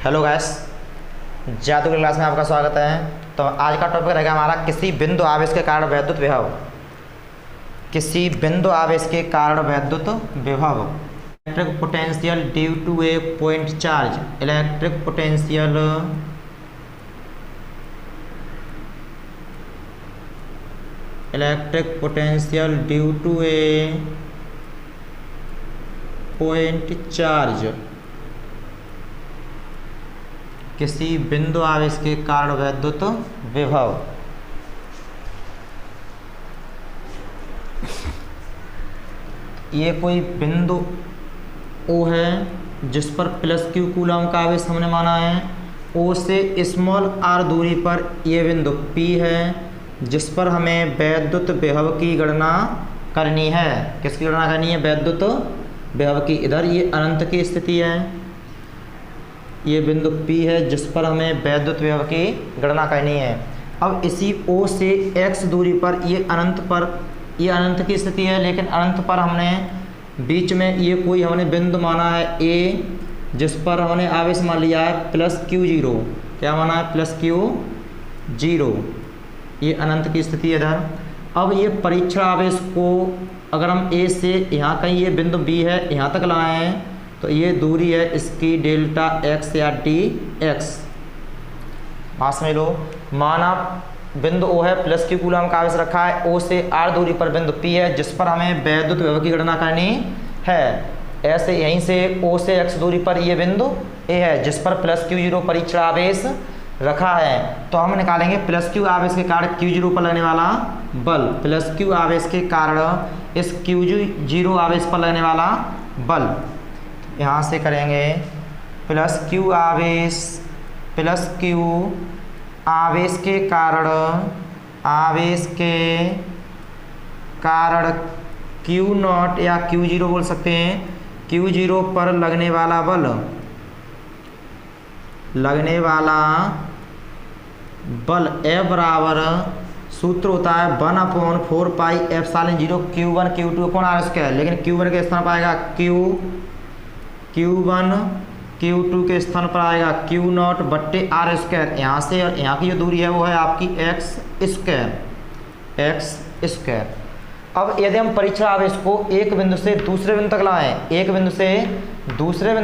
Hello guys, जादू की class में आपका स्वागत है। तो आज का टॉपिक रहेगा हमारा किसी बिंदु आवेश के कारण वैद्युत विभव। किसी बिंदु आवेश के कारण वैद्युत विभव। Electric potential due to a point charge. Electric potential due to a point charge. किसी बिंदु आवेश के कारण वैद्युत विभव। ये कोई बिंदु O है जिस पर प्लस क्यू कूलम का आवेश हमने माना है। O से स्मॉल r दूरी पर ये बिंदु P है जिस पर हमें वैद्युत विभव की गणना करनी है। किसकी गणना करनी है? वैद्युत विभव की। इधर ये अनंत की स्थिति है। ये बिंदु P है जिस पर हमें वैद्युत विभव की गणना करनी है। अब इसी O से x दूरी पर ये अनंत की स्थिति है, लेकिन अनंत पर हमने बीच में ये कोई हमने बिंदु माना है A जिस पर हमने आवेश मान लिया है प्लस Q0। क्या माना है? Plus Q0। ये अनंत की स्थिति है इधर। अब ये परीक्षण आवेश को अगर हम A से यहाँ कहीं ये बिंदु B है यहाँ तक लाए हैं तो ये दूरी है इसकी डेल्टा x या dx। पास में लो, माना बिंदु O है, प्लस Q कूलम का आवेश रखा है। O से r दूरी पर बिंदु P है जिस पर हमें वैद्युत विभव की गणना करनी है। ऐसे यहीं से O से x दूरी पर ये बिंदु A है जिस पर प्लस Q0 परीक्षण आवेश रखा है। तो हम निकालेंगे प्लस Q आवेश के कारण Q0 पर लगने वाला बल। प्लस Q आवेश के कारण इस Q0 आवेश पर लगने वाला बल। यहाँ से करेंगे प्लस Q आवेश के कारण Q0 या Q0 बोल सकते हैं। Q0 पर लगने वाला बल F बराबर सूत्र होता है 1/4 pi epsilon 0 Q1 Q2 upon R square. लेकिन Q1 के स्थान पर आएगा Q1, Q2 के स्थान पर आएगा Q0 बट्टे R स्क्वायर। यहाँ से और यहाँ की जो दूरी है वो है आपकी x स्क्वायर। अब यदि हम परीक्षण आवेश को एक बिंदु से दूसरे बिंदु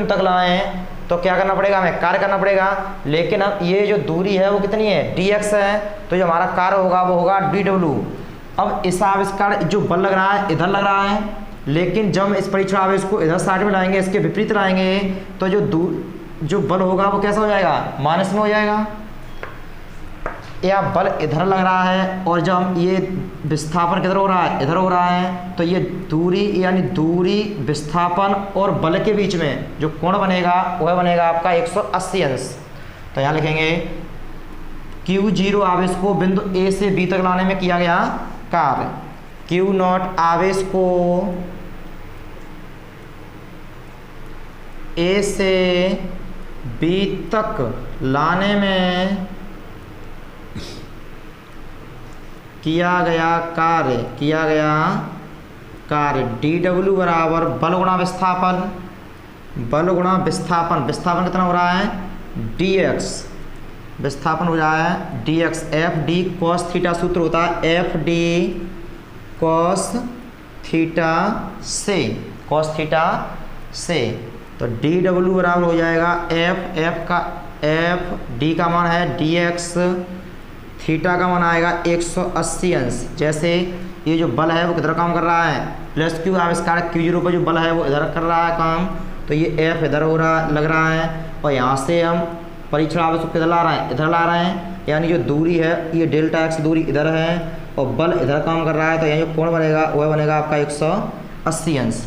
तक लाएं तो क्या करना पड़ेगा? हमें कार्य करना पड़ेगा। लेकिन अब ये जो दूरी है वो कितनी है? dx है। तो जो हमारा कार्य होगा वो होगा dw। अब इस आवेश का जो बल लग रहा है इधर लग रहा है, लेकिन जब हम इस परीक्षण आवेश को इधर साइड में लाएंगे, इसके विपरीत लाएंगे तो जो बल होगा वो कैसा हो जाएगा? माइनस में हो जाएगा। या बल इधर लग रहा है और जब हम ये विस्थापन किधर हो रहा है? इधर हो रहा है। तो ये दूरी यानी दूरी विस्थापन और बल के बीच में जो कोण बनेगा वह बनेगा आपका 180 अंश। तो यहाँ लिखेंगे Q0 आवेश को बिंदु A से B तक लाने में किया गया कार्य। Q0 आवेश को A से B तक लाने में किया गया कार्य dw बराबर बल गुणा विस्थापन। विस्थापन कितना हो रहा है? dx। विस्थापन हो रहा है dx। F D cos theta सूत्र होता है एफ डी कॉस थीटा से। तो dw बराबर हो जाएगा एफ डी का मान है dx, थीटा का मान आएगा 180 अंश। जैसे ये जो बल है वो किधर काम कर रहा है? प्लस Q आविष्कार Q0 पर जो बल है वो इधर कर रहा है काम। तो ये F इधर लग रहा है और यहाँ से हम परीक्षण आवेश को किधर ला रहे हैं? इधर ला रहे हैं। यानी जो दूरी है ये डेल्टा x दूरी इधर है और बल इधर काम कर रहा है। तो यहाँ जो कोण बनेगा वह बनेगा आपका 180 अंश।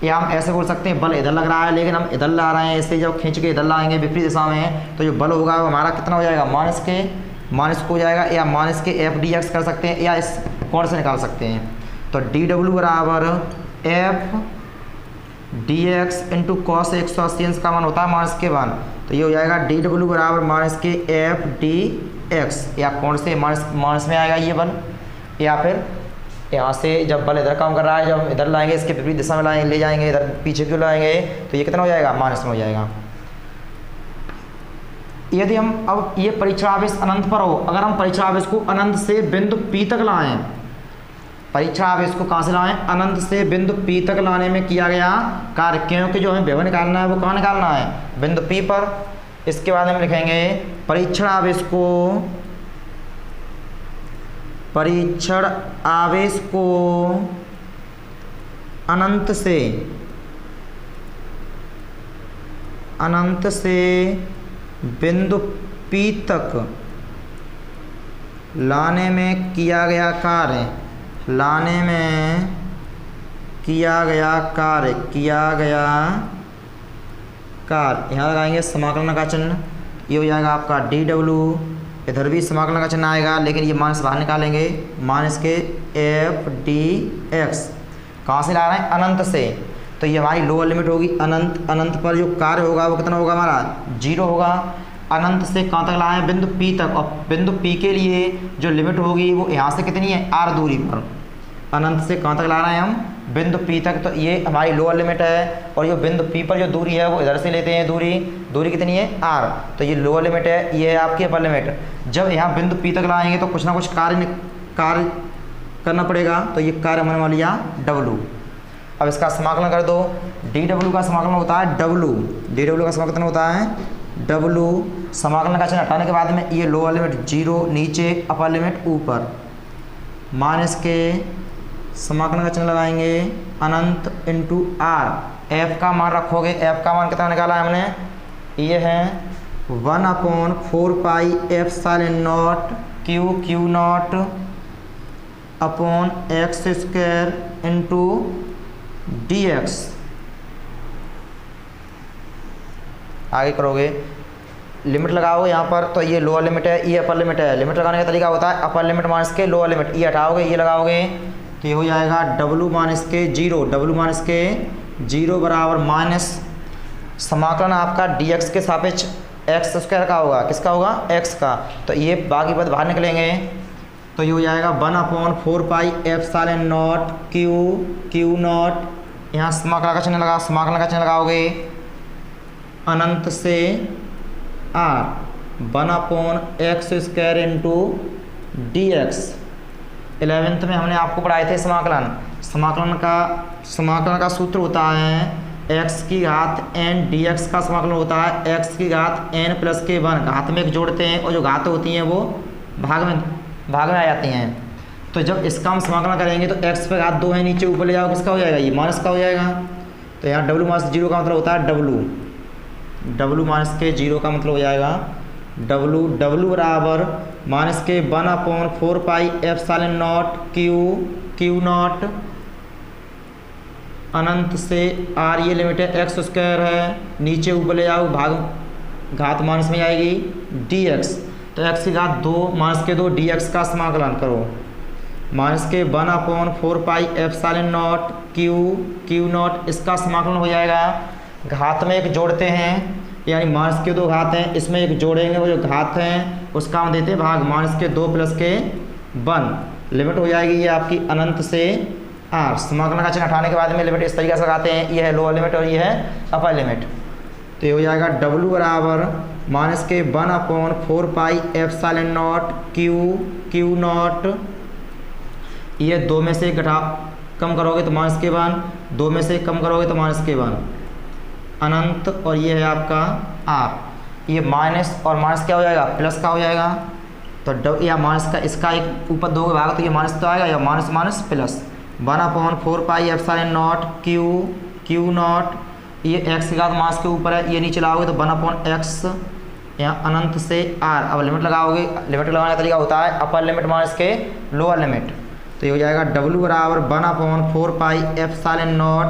या हम ऐसे बोल सकते हैं बल इधर लग रहा है लेकिन हम इधर ला रहे हैं। इससे जब खींच के इधर लाएंगे विपरीत दिशा में तो जो बल होगा वो हमारा कितना हो जाएगा? माइनस को हो जाएगा। या माइनस के एफ डी एक्स कर सकते हैं या इस कोण से निकाल सकते हैं। तो dw बराबर F D x into cos 180 अंश का मान होता है माइनस के 1। तो ये हो जाएगा dw बराबर माइनस के एफ डी एक्स। या कोण से माइनस में आएगा ये बल। या फिर यहाँ से जब बल इधर काम कर रहा है, जब हम इधर लाएंगे इसके विपरीत दिशा में लाएंगे ले जाएंगे, इधर पीछे क्यों लाएंगे तो ये कितना हो जाएगा? माइनस में हो जाएगा। यदि हम अब ये परीक्षण आवेश अनंत पर हो, अगर हम परीक्षण आवेश को अनंत से बिंदु P तक लाएं, परीक्षण आवेश को कहाँ से लाएं, अनंत से बिंदु P तक लाने में किया गया कार्य, क्योंकि जो हमें विभव निकालना है वो कहाँ निकालना है, बिंदु P पर। इसके बाद हम लिखेंगे परीक्षण आवेश को अनंत से बिंदु P तक लाने में किया गया कार्य, यहाँ लगाएंगे समाकलन का चिन्ह, ये हो जाएगा आपका dw, इधर भी समाकलन का चिन्ह आएगा, लेकिन ये माइनस बाहर निकालेंगे, माइनस के f dx। कहाँ से ला रहे हैं, अनंत से, तो ये हमारी लोअर लिमिट होगी अनंत। अनंत पर जो कार्य होगा वो कितना होगा, हमारा 0 होगा। अनंत से कहाँ तक लाए हैं, बिंदु P तक, और बिंदु P के लिए जो लिमिट होगी वो यहाँ से कितनी है, r दूरी पर। अनंत से कहाँ तक ला रहे हैं हम, बिंदु P तक, तो ये हमारी लोअर लिमिट है, और ये बिंदु P पर जो दूरी है वो इधर से लेते हैं, दूरी कितनी है, r, तो ये लोअर लिमिट है, ये है आपकी अपर लिमिट। जब यहाँ बिंदु P तक लाएंगे तो कुछ ना कुछ कार्य करना पड़ेगा, तो ये कार्य हमने मान लिया w। अब इसका समाकलन कर दो, dw का समाकलन होता है dw का समाकलन होता है w। समाकलन का चिन्ह हटाने के बाद में ये लोअर लिमिट 0 नीचे, अपर लिमिट ऊपर, माइनस के समाकलन का चिन्ह लगाएंगे अनंत इंटू r। f का मान रखोगे, f का मान कितना निकाला है हमने, ये है 1/4 pi epsilon naught q not upon x square into dx। आगे करोगे, लिमिट लगाओगे यहाँ पर, तो ये लोअर लिमिट है, ये अपर लिमिट है। लिमिट लगाने का तरीका होता है अपर लिमिट माइनस के लोअर लिमिट, ये हटाओगे, ये लगाओगे, तो ये हो जाएगा w माइनस के 0 बराबर माइनस समाकलन आपका dx के सापेक्ष x स्क्वायर का होगा, किसका होगा, x का, तो ये बाकी पद बाहर निकलेंगे, तो ये हो जाएगा 1/4 pi epsilon naught q not, यहाँ समाकलन का चिन्ह लगाओगे अनंत से r 1/x square into dx। 11th में हमने आपको पढ़ाए थे समाकलन का सूत्र होता है x की घात n dx का समाकलन होता है x की घात n प्लस के 1, घात में एक जोड़ते हैं और जो घात होती हैं वो भाग में आ जाती हैं। तो जब इसका हम समाकलन करेंगे तो x पे घात 2 है, नीचे ऊपर ले जाओ, किसका हो जाएगा, ये माइनस का हो जाएगा। तो यहाँ w माइनस 0 का मतलब होता है w माइनस के 0 का मतलब हो जाएगा w बराबर माइनस के 1/4 pi epsilon naught q naught अनंत से r, ये लिमिट है x स्क्वायर है, नीचे ऊपर ले जाओ, भाग घात माइनस में आएगी dx, तो x की घात 2 माइनस के 2 dx का समाकलन करो, माइनस के 1/4 pi epsilon naught q not, इसका समाकलन हो जाएगा, घात में एक जोड़ते हैं, यानी माइनस के 2 घात हैं, इसमें एक जोड़ेंगे, वो जो घात हैं उसका हम देते हैं भाग, माइनस के 2 प्लस के 1, लिमिट हो जाएगी ये आपकी अनंत से r। समाकलन का चिन्ह हटाने के बाद में लिमिट इस तरीके से लगाते हैं, ये है लोअर लिमिट और ये है अपर लिमिट, तो ये हो जाएगा w बराबर माइनस के 1/4 pi epsilon naught q not, ये 2 में से कम करोगे तो माइनस के 1, 2 में से कम करोगे तो माइनस के 1 अनंत, और ये है आपका r। ये माइनस और माइनस क्या हो जाएगा, प्लस का हो जाएगा, तो या माइनस का इसका एक ऊपर 2 के भाग, तो ये माइनस तो आएगा, या minus minus plus 1/4 pi epsilon naught q not, ये x की घात माइनस के ऊपर है, ये नीचे लाओगे तो 1/x, यहाँ अनंत से r। अब लिमिट लगाओगे, लिमिट लगाने का तरीका होता है अपर लिमिट माइनस के लोअर लिमिट, तो ये हो जाएगा w बराबर 1/4 pi epsilon naught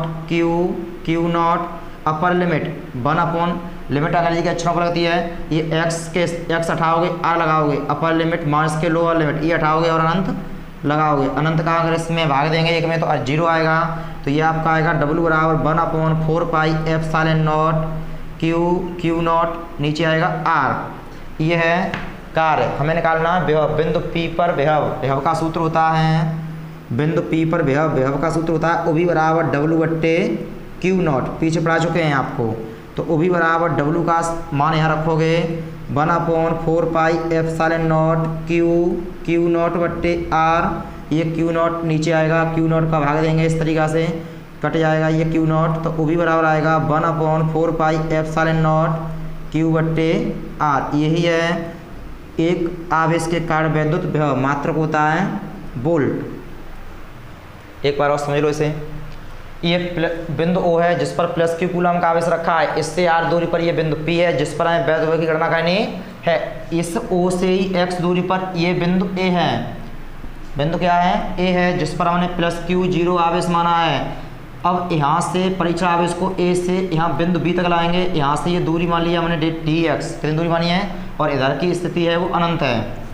q not, upper limit 1/, limit अंग्रेजी के अक्षरों पर लगती है, ये x हटाओगे, r लगाओगे, अपर लिमिट माइनस के लोअर लिमिट, ये हटाओगे और अनंत लगाओगे, अनंत का अगर इसमें भाग देंगे एक में तो 0 आएगा, तो ये आपका आएगा w बराबर 1/4 pi epsilon naught q not, नीचे आएगा r। ये है कार्य, हमें निकालना विभव, बिंदु P पर विभव का सूत्र होता है, बिंदु P पर विभव का सूत्र होता है OB बराबर w/q नॉट, पीछे पढ़ा चुके हैं आपको, तो OB बराबर w का मान यहाँ रखोगे 1/4πε0 क्यू नॉट बट्टे आर। ये क्यू नॉट नीचे आएगा, क्यू नॉट का भाग देंगे इस तरीक़ा से, कट जाएगा ये क्यू नॉट, तो वो भी बराबर आएगा 1/4πε0 क्यू बट्टे आर। यही है एक आवेश के कारण वैद्युत विभव, मात्रक होता है वोल्ट। एक बार और समझ लो इसे। ये बिंदु O है जिस पर प्लस क्यू कूलम का आवेश रखा है, इससे r दूरी पर ये बिंदु P है जिस पर हमें वैद्युत विभव की गणना करनी है। इस O से ही x दूरी पर ये बिंदु A है, बिंदु क्या है A है, जिस पर हमने प्लस क्यू 0 आवेश माना है। अब यहाँ से परीक्षण आवेश को A से यहाँ बिंदु B तक लाएंगे। यहाँ से ये दूरी मान लिया हमने dx, कितनी दूरी मानी है, और इधर की स्थिति है वो अनंत है।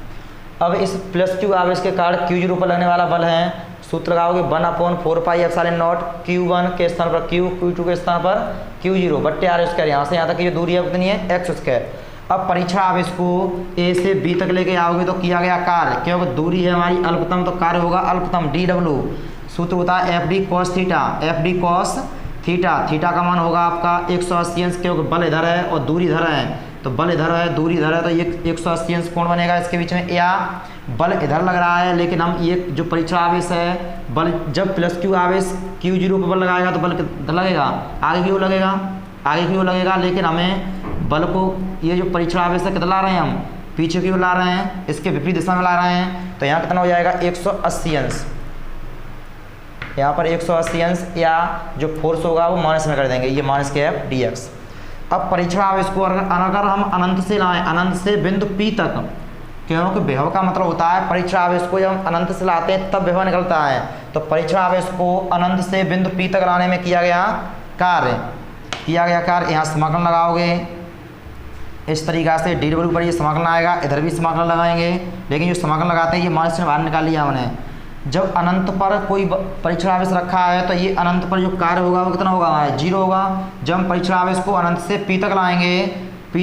अब इस प्लस क्यू आवेश के कारण Q0 पर लगने वाला बल है, सूत्र लगाओगे 1/4πε0 Q1 के स्थान पर Q, Q2 के स्थान पर Q0 बट्टे आर स्क्वायर। यहाँ से यहाँ तक की जो दूरी है उतनी है x स्क्वायर। अब परीक्षण आवेश को A से B तक लेके आओगे तो किया गया कार्य, क्योंकि दूरी है हमारी अल्पतम तो कार्य होगा अल्पतम dw। सूत्र होता है FD cos theta, FD cos theta, theta का मान होगा आपका 180 अंश, क्योंकि बल इधर है और दूरी इधर है, तो बल इधर है दूरी इधर है, तो ये 180 अंश कोण बनेगा इसके बीच में। या बल इधर लग रहा है, लेकिन हम ये जो परीक्षण आवेश है, बल जब प्लस क्यू आवेश Q0 पर बल लगाएगा तो बल कितना लगेगा, आगे की ओर लगेगा, आगे की ओर लगेगा। लेकिन हमें बल को ये जो परीक्षण आवेश है कितना ला रहे हैं, हम पीछे की ओर ला रहे हैं, इसके विपरीत दिशा में ला रहे हैं, तो यहाँ कितना हो जाएगा 180 अंश। यहाँ पर 180 अंश, या जो फोर्स होगा वो माइनस में कर देंगे, ये माइनस के f dx। अब परीक्षण आवेश को अगर हम अनंत से लाएं, अनंत से बिंदु P तक, क्योंकि विभव का मतलब होता है परीक्षण आवेश को जब हम अनंत से लाते हैं तब विभव निकलता है। तो परीक्षण आवेश को अनंत से बिंदु P तक लाने में किया गया कार्य, यहाँ समाकलन लगाओगे इस तरीक़ा से dw पर ये समाकलन आएगा, इधर भी समाकलन लगाएंगे, लेकिन जो समाकलन लगाते हैं ये माइनस से बाहर निकाल लिया हमने। जब अनंत पर कोई परीक्षण आवेश रखा है तो ये अनंत पर जो कार्य होगा वो कितना होगा, हमारा 0 होगा। जब हम परीक्षण आवेश को अनंत से P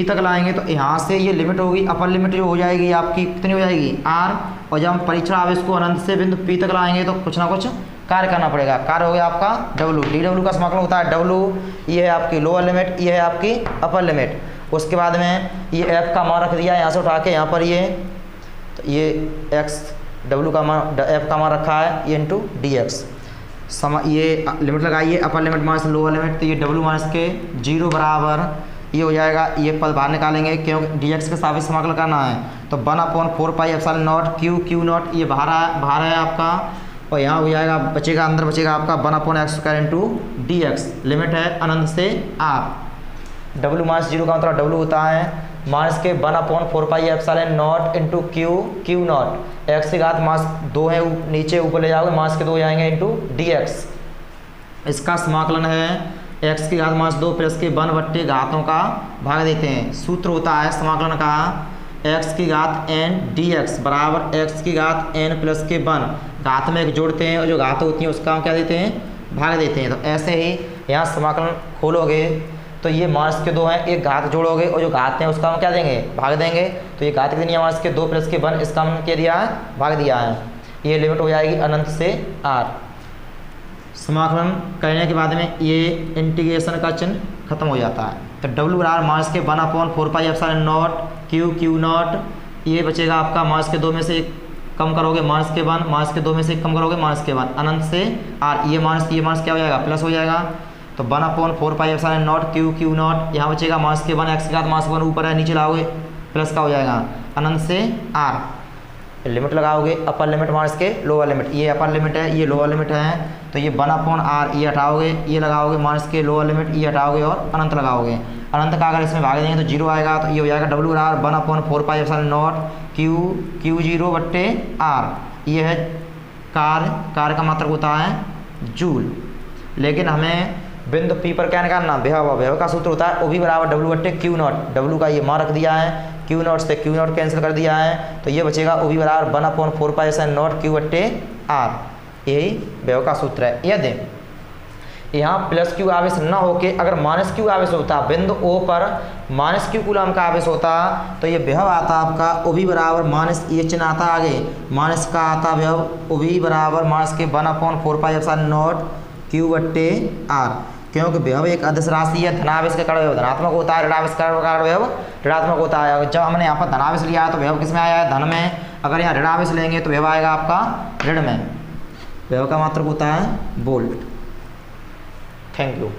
तक लाएंगे तो यहाँ से ये लिमिट होगी, अपर लिमिट जो हो जाएगी आपकी कितनी हो जाएगी r। और जब हम परीक्षण आवेश को अनंत से बिंदु P तक लाएंगे तो कुछ ना कुछ कार्य करना पड़ेगा। कार्य हो गया आपका w, dw का समाकलन होता है w, ये है आपकी लोअर लिमिट, ये है आपकी अपर लिमिट। उसके बाद में ये f का मान रख दिया यहाँ से उठा के, यहाँ पर ये x w का मान f का मान रखा है, ये इंटू dx। ये लिमिट लगाइए, upper limit minus lower limit, तो ये w माइनस के 0 बराबर ये हो जाएगा, ये पद बाहर निकालेंगे क्योंकि dx के साथ समाकलन करना है। तो 1/4πε0 q नॉट ये बाहर है आपका, और यहाँ हो जाएगा बचेगा, अंदर बचेगा आपका 1/x² इंटू dx। लिमिट है अनंत से r। w माइनस 0 का मतलब w होता है माइनस के 1/4πε0 इंटू q नॉट, x की घात माइनस 2 है, नीचे ऊपर ले जाओगे माइनस के 2 जाएंगे इंटू dx। इसका समाकलन है x की घात माइनस 2 प्लस के 1 बट्टे घातों का भाग देते हैं। सूत्र होता है समाकलन का x की घात n dx बराबर x की घात n प्लस के 1, घात में एक जोड़ते हैं और जो घात होती है उसका हम क्या देते हैं, भाग देते हैं। तो ऐसे ही यहाँ समाकलन खोलोगे तो ये माइनस के 2 हैं, एक घात जोड़ोगे और जो घात हैं उसका हम क्या देंगे, भाग देंगे। तो ये घात कितनी है, माइनस के 2 प्लस के 1, इसका हमने क्या दिया है, भाग दिया है। ये लिमिट हो जाएगी अनंत से r। समाकलन करने के बाद में ये इंटीग्रेशन का चिन्ह खत्म हो जाता है। तो w बराबर माइनस के 1/4πε0 q नॉट, ये बचेगा आपका माइनस के 2 में से कम करोगे माइनस के 1, माइनस के 2 में से कम करोगे माइनस के 1, अनंत से r। ये माइनस क्या हो जाएगा, प्लस हो जाएगा। तो 1/4πε0 q नॉट, यहाँ बचेगा माइनस के 1, x के साथ माइनस 1 ऊपर है, नीचे लाओगे प्लस का हो जाएगा अनंत से r। लिमिट लगाओगे, अपर लिमिट माइनस के लोअर लिमिट, ये अपर लिमिट है ये लोअर लिमिट है, तो ये 1/r ये हटाओगे, ये लगाओगे माइनस के लोअर लिमिट, ये हटाओगे और अनंत लगाओगे। अनंत का अगर इसमें भाग देंगे तो 0 आएगा, तो ये हो जाएगा w बराबर 1/4πε0 q0 बट्टे r। ये है कार्य का मात्रक होता है जूल। लेकिन हमें बिंदु P पर क्या निकालना, विभव का सूत्र होता है OV बराबर w बट्टे q नॉट। w का ये मान रख दिया है, q नॉट से q नॉट कैंसिल कर दिया है, तो ये बचेगा OV बराबर 1/4πε0 q बट्टे r। यही विभव का सूत्र है। यदि यहाँ प्लस क्यू आवेश न होके अगर माइनस क्यू आवेश होता, बिंदु O पर माइनस क्यू कूलम का आवेश होता, तो ये विभव आता आपका OV बराबर माइनस, ये चिन्ह आता आगे माइनस का आता विभव OV बराबर माइनस के 1/4πε0 q बट्टे r। क्योंकि विभव एक अदिश राशि है, धनावेश का कर्ण धनात्मक होता है, ऋणावेश का कर्ण विभव ऋणात्मक होता है। जब हमने यहाँ पर धनावेश लिया है तो विभव किस में आया है, धन में। अगर यहाँ ऋणावेश लेंगे तो विभव आएगा आपका ऋण में। विभव का मात्रक होता है वोल्ट। Thank you.